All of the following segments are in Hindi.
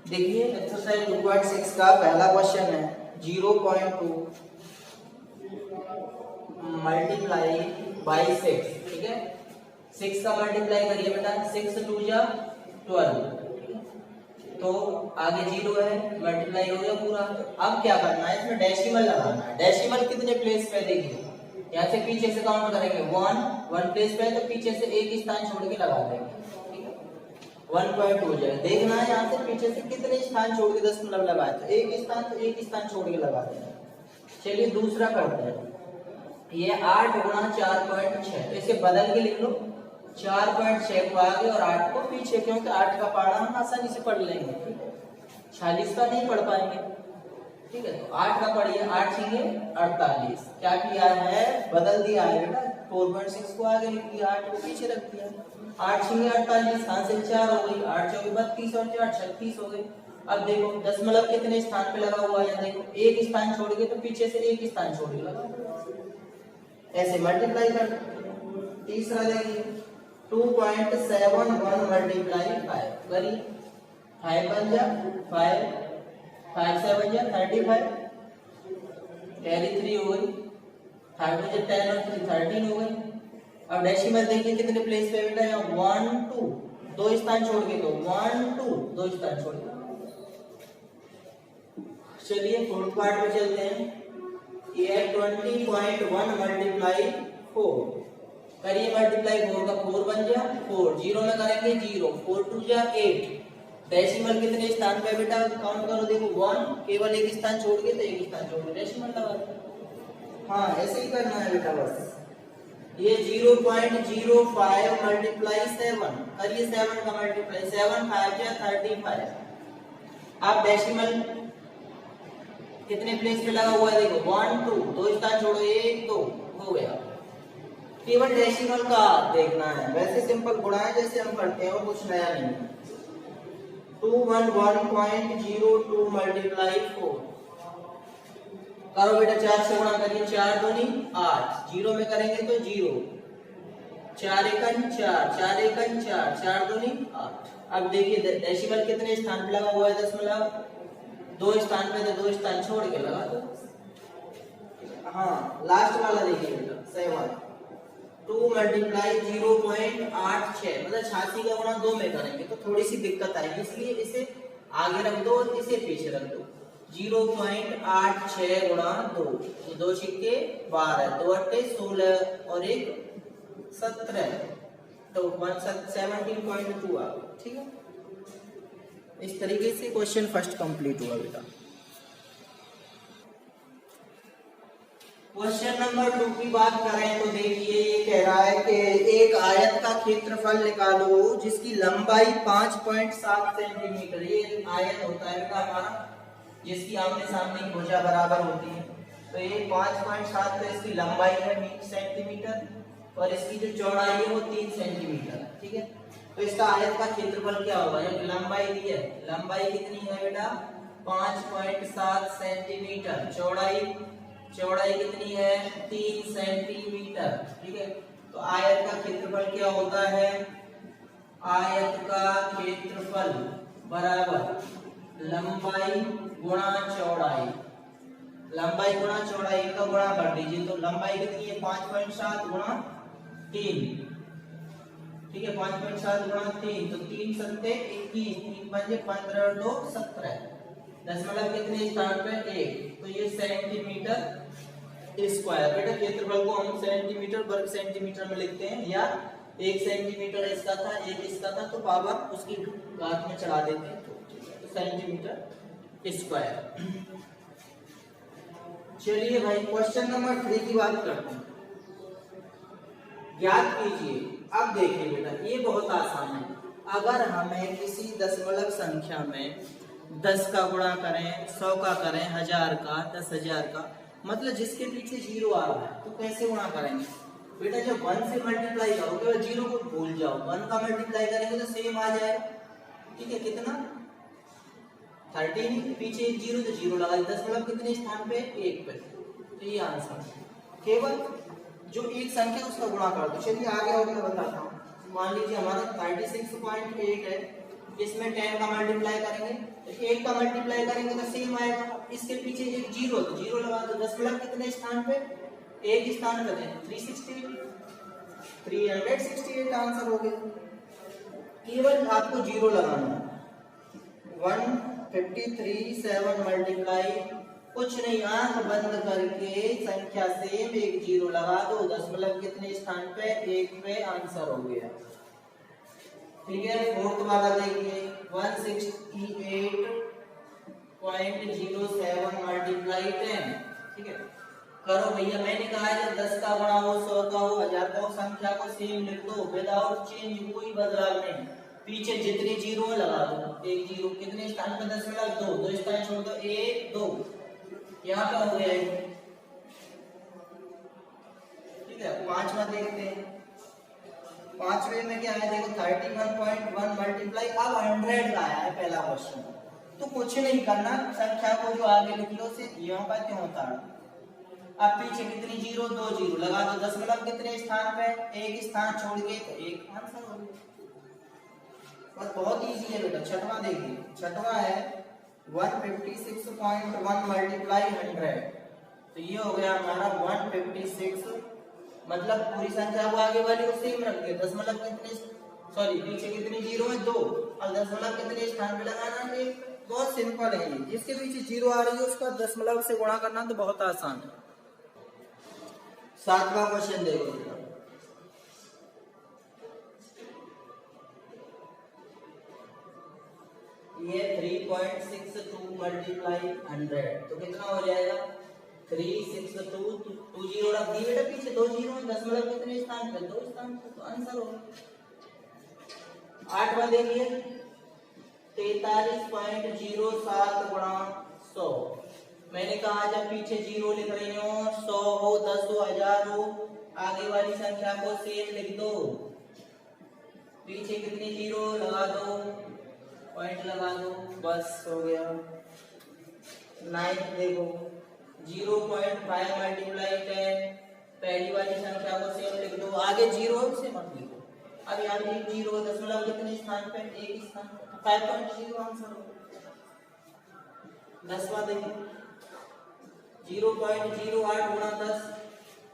देखिए एक्सरसाइज 2.6 का पहला क्वेश्चन है 0.2 मल्टीप्लाई बाई 6। ठीक है, 6 का मल्टीप्लाई करिए बेटा, 6 2 जा 12। तो आगे 0 है, मल्टीप्लाई हो गया पूरा। अब क्या करना है, इसमें डेसिमल लगाना है। डेसिमल कितने प्लेस पे देखिए, यहाँ से पीछे से काउंट करेंगे 1 प्लेस पे, तो पीछे से एक स्थान छोड़ के लगा देंगे। 1.2 हो जाएगा। देखना है यहाँ से पीछे से कितने स्थान छोड़ के दशमलव लगाए, तो एक स्थान छोड़ के लगा देना। चलिए दूसरा करते हैं, ये 8 गुणा 4.6, तो इसे बदल के लिख लो। 4.6 को आगे और 8 को पीछे, क्योंकि 8 का पढ़ा हम आसानी से पढ़ लेंगे। ठीक है, 46 का नहीं पढ़ पाएंगे। ठीक है, तो 8 का पढ़िए, 8 छींगे 48। क्या किया है, बदल दिया है बेटा, 4.6 को आगे लिख दिया, 8 को पीछे रख दिया। 8 छींगे 48, हासिल 4 हो गई, 8 चौके 32 और 4 36 हो गई। अब देखो दशमलव कितने स्थान पे लगा हुआ है, देखो एक स्थान छोड़ के, तो पीछे से एक स्थान छोड़ के लगा, ऐसे मल्टीप्लाई कर। तीसरा देखिए 2.71 मल्टीप्लाई 5 करिए, 5 बन जा 5, 5 से बन जा 35, कैरी 3 हो गई, 5 में 10 और 3 13 हो गई। अब डेसिमल देखिए कितने प्लेस पे बेटा, यहाँ 1 2 दो स्थान छोड़ के, तो 1 2 दो स्थान छोड़ के। चलिए फोर्थ पार्ट में चलते हैं, ये 20.1 मल्टीप्लाई 4 करिए, मल्टीप्लाई 4 का 4 बन जा 4, 0 में करेंगे 0, 4 2 जा 8। डेसिमल कितने स्थान पे बेटा, काउंट करो, देखो 1, केवल एक स्थान छोड़ के, तो एक स्थान छोड़ के डेसिमल लगा दो। हाँ ऐसे ही करना है बेटा बस। ये 0.05 मल्टीप्लाई 7 करिए, 7 का मल्टीप्लाई, 7 5 जा 35। आप डेसिमल कितने प्लेस पे लगा हुआ है, देखो 1 2 दो स्थान छोड़ो, 1 2 हो गया। केवल डेसिमल का देखना है, वैसे सिंपल गुणा है जैसे हम करते हैं, और कुछ नया नहीं है। 211.02 मल्टीप्लाई 4 करो बेटा, 4 से गुणा करिए, 4 दूनी 8, 0 में करेंगे तो 0, 4 एकन 4, 4 एकन 4, 4 दूनी 8। अब देखिए डेसिमल कितने स्थान पे लगा हुआ है, दशमलव दो स्थान पे, तो दो स्थान छोड़ के लगा दो। हाँ लास्ट वाला देखिए बेटा 7, 2 मल्टीप्लाई 0.86, मतलब 86 का गुणा 2 में करेंगे तो थोड़ी सी दिक्कत आएगी, इसलिए इसे आगे रख दो और इसे पीछे रख दो। 0.86 गुणा 2, ये 2 छिक्के 12, 2 अट्टे 16 और 1 17, तो 17.2 आ गया। ठीक है, इस तरीके से क्वेश्चन फर्स्ट कंप्लीट हुआ बेटा। क्वेश्चन नंबर 2 की बात करें तो देखिए, ये कह रहा है कि एक आयत का क्षेत्रफल निकालो जिसकी लंबाई 5.7 सेंटीमीटर, ये आयत होता है बेटा हमारा, जिसकी आमने सामने की भुजा बराबर होती है। तो ये 5.7 तो इसकी लंबाई है 20 सेंटीमीटर, और इसकी जो चौड़ाई है वो 3 सेंटीमीटर। ठीक है, तो इसका आयत का क्षेत्रफल क्या होगा, जब लंबाई दी है, लंबाई कितनी है बेटा 5.7 सेंटीमीटर, चौड़ाई कितनी है 3 सेंटीमीटर। ठीक है, तो आयत का क्षेत्रफल क्या होता है, आयत का क्षेत्रफल बराबर लंबाई गुणा चौड़ाई, लंबाई गुणा चौड़ाई का गुणा कर दीजिए, तो लंबाई कितनी है 5.7 गुणा 3। ठीक है, 5.7 गुणा 3, तो 3 सत्ते 21, 3 पंजे 15 और 2 17, दशमलव कितने स्थान पे 1, तो ये सेंटीमीटर स्क्वायर। बेटा क्षेत्रफल को हम सेंटीमीटर वर्ग सेंटीमीटर में लिखते हैं, या 1 सेंटीमीटर इसका था 1 इसका था, तो पावर उसकी घात में चढ़ा देते हैं, तो सेंटीमीटर स्क्वायर। चलिए भाई क्वेश्चन नंबर 3 की बात करते हैं, ज्ञात कीजिए। अब देखिए बेटा ये बहुत आसान है, अगर हमें किसी दशमलव संख्या में 10 का गुणा करें, 100 का करें, 1000 का, 10,000 का, मतलब जिसके पीछे 0 आ रहा है, तो कैसे गुणा करेंगे बेटा, जब 1 से मल्टीप्लाई करोगे और 0 को भूल जाओ, 1 का मल्टीप्लाई करेंगे तो सेम आ जाएगा। ठीक है, कितना 13, पीछे एक 0 तो 0 लगा, दशमलव कितने स्थान पे 1 पे, तो ये आंसर। केवल जो एक संख्या उसका गुणा कर दो। चलिए आगे और मैं बताता हूँ, मान लीजिए हमारा 36.8 है, इसमें 10 का मल्टीप्लाई करेंगे तो 1 का मल्टीप्लाई करेंगे तो सेम आएगा। इसके पीछे एक जीरो, तो जीरो लगा दो। दशमलव कितने स्थान पे? एक स्थान पे दें 368 आंसर हो गया। केवल आपको जीरो लगाना है। 153 7 मल्टीप्लाई कुछ नहीं, आंख बंद करके संख्या सेम एक जीरो लगा दो। दशमलव कितने स्थान पे? एक पे, आंसर हो गया। ठीक है, फोर्थ वाला देखिए 168.07 मल्टीप्लाई 10। ठीक है, करो भैया। मैंने कहा जब 10 का गुणा हो, 100 का हो, 1000 का हो, संख्या को सेम लिख दो विदाउट चेंज, कोई बदलाव नहीं। पीछे जितने जीरो लगा दो, एक जीरो कितने स्थान पे? दशमलव 2, 2 स्थान छोड़ दो, 1 2, यहाँ पे हो गया। ठीक है, पांचवा देखते हैं। पांचवे में क्या है देखो 31.1 मल्टीप्लाई, अब 100 का आया है पहला क्वेश्चन। तो कुछ नहीं करना, संख्या को जो आगे लिख लो से यहाँ पर क्यों होता है। अब पीछे कितनी जीरो? 2 जीरो लगा दो। दशमलव कितने स्थान पे? एक स्थान छोड़ के, तो एक आंसर हो गया। बस बहुत इजी है बेटा। छठवां देखिए, छठवां है 156.1 मल्टीप्लाई 100। तो ये हो गया हमारा 156, मतलब पूरी संख्या को आगे वाली को सेम रख के दशमलव कितने, सॉरी पीछे कितनी जीरो है? 2, और दशमलव कितने स्थान पे लगाना है? एक। बहुत सिंपल है ये। जिसके पीछे जीरो आ रही है उसका दशमलव से गुणा करना तो बहुत आसान है। सातवां क्वेश्चन देखो, ये 3.62 मल्टीप्लाई 100, तो कितना हो जाएगा? 362, 2 जीरो रख दिए बेटा पीछे, 2 जीरो है। दशमलव कितने स्थान पे? 2 स्थान पे, तो आंसर होगा। आठवां देखिए 43.07 गुणा 100। मैंने कहा जब पीछे जीरो लिख रही हो, 100 हो, 10 हो, 1000 हो, आगे वाली संख्या को सेम लिख दो। पीछे कितनी जीरो लगा दो, पॉइंट लगा दो, बस हो गया। 9 देखो 0.5 मल्टीप्लाई 10, पहली वाली संख्या को सेम लिख दो, आगे जीरो है उसे मत लिखो। अब यहाँ पे जीरो, दशमलव कितने स्थान पे? एक स्थान पे, 5.0 आंसर हो। 10वां देखिए 0.08 गुणा 10,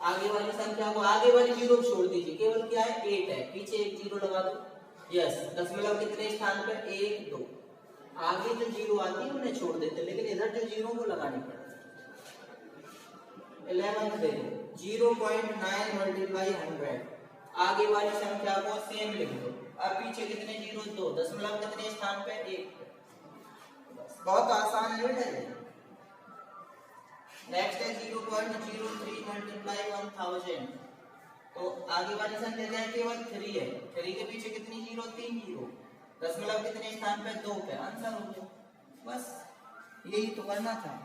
आगे वाली संख्या को, आगे वाली जीरो छोड़ दीजिए, केवल क्या है? 8 है, पीछे एक जीरो लगा दो। यस, दशमलव कितने स्थान पे? 1 2, आगे जो जीरो आती है उन्हें छोड़ देते, लेकिन इधर जो जीरो को लगानी पड़ती है। 11 देखो 0.9 मल्टीप्लाई 100, आगे वाली संख्या को सेम लिख दो। अब पीछे कितने जीरो? 2, दशमलव कितने स्थान पे? 1। बहुत आसान है बेटा ये। नेक्स्ट है 0.03 मल्टीप्लाई 1000, तो आगे वाली संख्या क्या है? केवल 3 है, 3 के पीछे कितनी जीरो? 3 जीरो, दशमलव कितने स्थान पे? 2 पे, आंसर हो गया। बस यही तो करना था।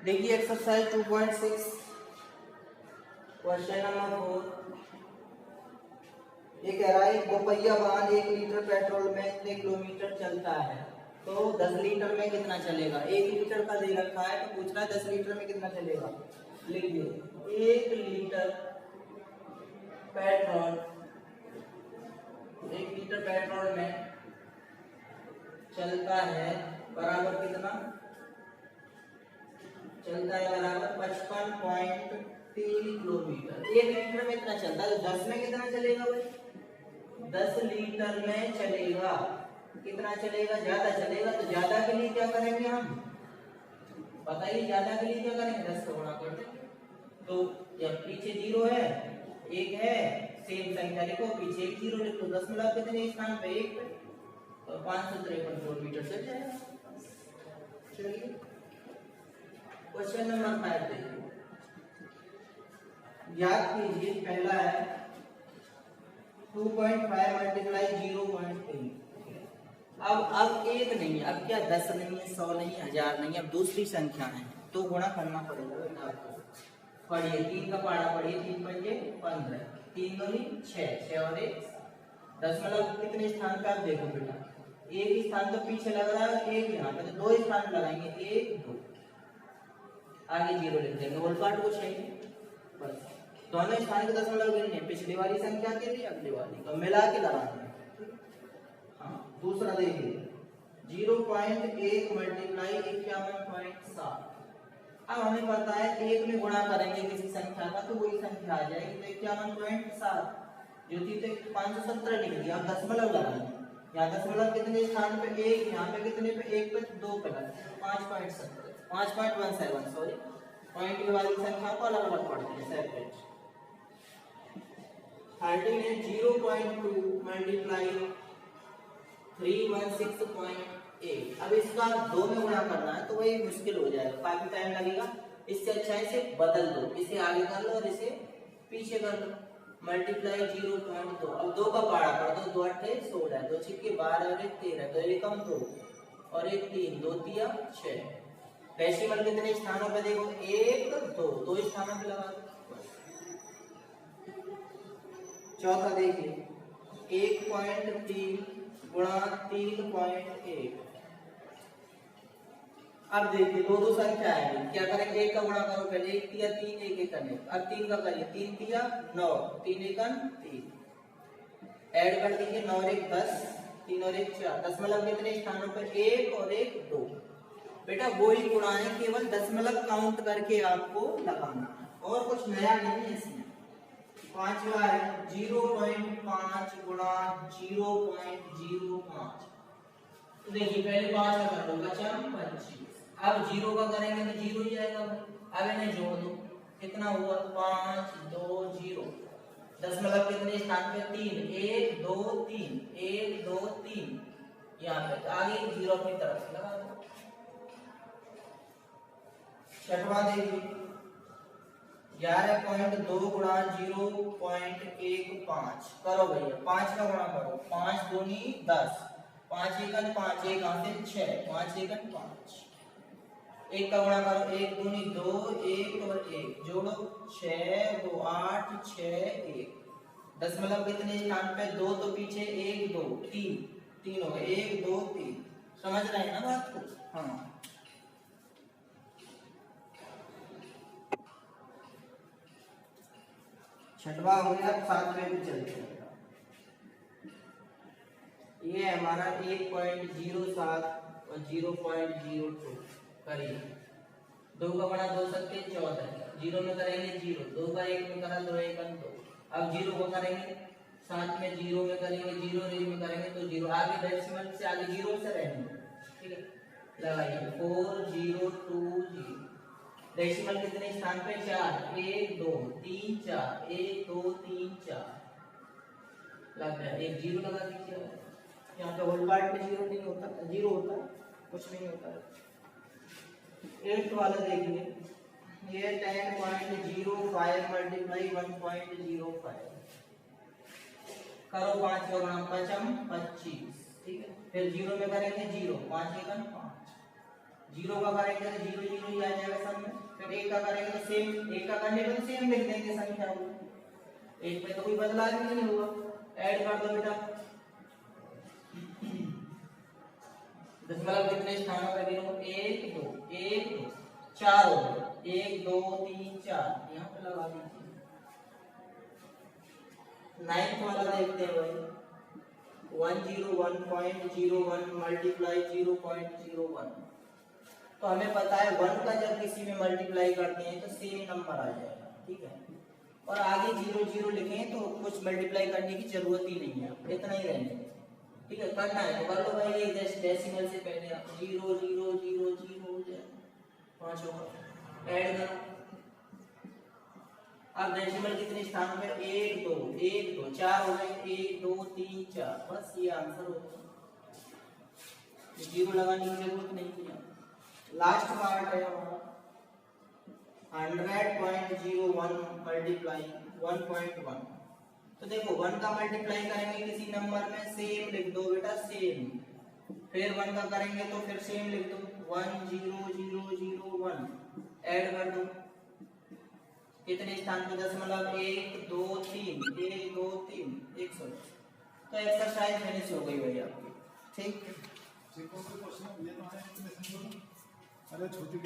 देखिए एक्सरसाइज 2.6 क्वेश्चन नंबर 4। ये कह रहा है दोपहिया वाहन 1 लीटर पेट्रोल में कितने किलोमीटर चलता है? तो 10 लीटर में कितना चलेगा? 1 लीटर का दे रखा है तो पूछना है 10 लीटर में कितना चलेगा। लिखिए 1 लीटर पेट्रोल, 1 लीटर पेट्रोल में चलता है बराबर कितना? चलता है बराबर 55.3 किलोमीटर। 1 लीटर में इतना चलता है, तो 10 में कितना चलेगा भाई? 10 लीटर में चलेगा, कितना चलेगा? ज्यादा चलेगा, तो ज्यादा के लिए क्या करेंगे हम? बताइए ज्यादा के लिए क्या करेंगे? 10 से गुणा कर देंगे। तो जब पीछे जीरो है, एक है, सेम संख्या लिखो, पीछे एक जीरो लिखो, दशमलव कितने स्थान पे? 1 पे, तो 553 किलोमीटर चल जाएगा। चलिए क्वेश्चन नंबर 5 देखिए, याद कीजिए पहला है 2.5 मल्टीप्लाई 0.3। अब एक नहीं है, अब क्या 10 नहीं है, 100 नहीं, 1000 नहीं, अब दूसरी संख्या है तो गुणा करना पड़ेगा बेटा आपको। पढ़िए 3 का पढ़ा, पढ़िए 3 पंजे 15, 3 दूनी 6, 6 और 1 दशमलव कितने स्थान पे? आप देखो बेटा, एक स्थान तो पीछे लग रहा है, एक यहाँ पे, तो 2 स्थान लगाएंगे, 1 2, आगे जीरो लिख देंगे, होल पार्ट को चाहिए बस। दोनों स्थान के दशमलव गिनने, पिछली वाली संख्या के लिए अगली वाली का मिला के लगाना। हाँ, दूसरा देखिए 0.1 मल्टीप्लाई 51.7। अब हमें पता है 1 में गुणा करेंगे किसी संख्या का तो वही संख्या आ जाएगी, तो 51.7 जो थी तो 517 लिख दिया। अब दशमलव लगाएंगे, यहाँ दशमलव कितने स्थान पे 1, यहाँ पे कितने पे 1 पे 2 प्लस 5.17 सॉरी, पॉइंट वाली संख्या को अलग अलग पढ़ते हैं सेपरेट। 13 है 0.2 मल्टीप्लाई 316.8। अब इसका 2 में गुणा करना है तो वही मुश्किल हो जाएगा, काफी टाइम लगेगा। इससे अच्छा इसे बदल दो, इसे आगे कर लो और इसे पीछे कर लो। मल्टीप्लाई 0.2, अब 2 का पाड़ा कर दो, 2 8 16, 2 6 12 और 1 13, 2 एकम 2 और 1 3, 2 3 6। डेसिमल कितने स्थानों पे देखो 1 2, 2 स्थानों पे लगा दो। चौथा देखिए 1.3 गुणा 3.1। अब देखिए दो संख्या आएगी, क्या करेंगे 1 का गुणा करो पहले, 1 तिया 3 1 एकन 1। अब 3 का करिए 3 तिया 9 3 एकन 3, ऐड कर दीजिए 9 और 1 10, 3 और 1 4। दशमलव कितने स्थानों पर 1 और 1 2। बेटा वही गुणा है, केवल दशमलव काउंट करके आपको लगाना और कुछ नया नहीं है इसमें। पांचवा है 0.5 गुणा 0.05। देखिए पहले 5 का कर लो, बचा 25। अब 0 का करेंगे तो 0 ही आएगा। अब इन्हें जोड़ दो, कितना हुआ 5 2 0। दशमलव कितने स्थान पे 3, 1 2 3 1 2 3, यहाँ पे आगे 0 अपनी तरफ से लगा दो। छठवां देखिए 11.2 गुणा 0.15 करो भैया। 5 का गुणा करो, 5 दूनी 10, 5 एकन 5, 1 हाथ से 6, 5 एकन 5। 1 का गुणा करो, 1 दूनी 2, 1 और 1 जोड़ो 6 2 8 6 1। दशमलव कितने स्थान पे 2 तो पीछे 1 2 3 3 हो गए, 1 2 3। समझ रहे हैं ना बात को? हाँ। छठवा हो गया, सातवें पे चलते हैं। ये हमारा 1.07 और 0.02 करिए। 2 का बड़ा 2 सकते 14, 0 में करेंगे 0, 2 का 1 में करा 2 1 2। अब 0 को करेंगे 7 में 0 में करेंगे 0 रेंज में करेंगे तो 0 आगे डेसिमल से आगे 0 से रहेंगे। ठीक है, लगाइए 4020। डेसिमल कितने स्थान पे 4, 1 2 3 4, 1 2 3 4 लग गया। एक 0 लगा दीजिए, यहाँ पे होल पार्ट में 0 नहीं होता, 0 होता है, कुछ नहीं होता है। 8 वाला देखिए, ये 10.05 मल्टीप्लाई 1.05 करो। 5 का गुणा 5 25। ठीक है, फिर 0 में करेंगे 0, 5 एकन 5। 0 का करेंगे तो 0 0 ही आ जाएगा सब में। फिर 1 का करेंगे तो सेम, 1 का करने पर सेम लिख देंगे संख्या को, 1 में तो कोई बदलाव ही नहीं हुआ। ऐड कर दो बेटा। दशमलव कितने स्थानों पे गिनो 1 2 1 2 4 हो गए, 1 2 3 4 यहाँ पे लगा दीजिए। 9th वाला देखते हैं भाई, 101.01 मल्टीप्लाई 0.01। तो हमें पता है 1 का जब किसी में मल्टीप्लाई करते हैं तो सेम नंबर आ जाएगा। ठीक है, और आगे 0 0 लिखें तो कुछ मल्टीप्लाई करने की जरूरत ही नहीं है, इतना ही रहने। ठीक है, करना है तो कर लो भाई। ये डेसिमल से पहले 0 0 0 0 हो जाए, 5 होगा, ऐड करो। अब डेसिमल कितने स्थान पे 1 2 1 2 4 हो गए, 1 2 3 4, बस ये आंसर हो गया। 0 लगाने की जरूरत नहीं थी। लास्ट पार्ट है हमारा 100.01 मल्टीप्लाई 1.1। तो देखो 1 का मल्टीप्लाई करेंगे किसी नंबर में सेम लिख दो बेटा, सेम। फिर 1 का करेंगे तो फिर सेम लिख दो, 1 0 0 0 1। ऐड कर दो, कितने स्थान पे दशमलव 1 2 3 1 2 3 100। तो एक्सरसाइज फिनिश हो गई भाई आपकी। ठीक, अरे छोटी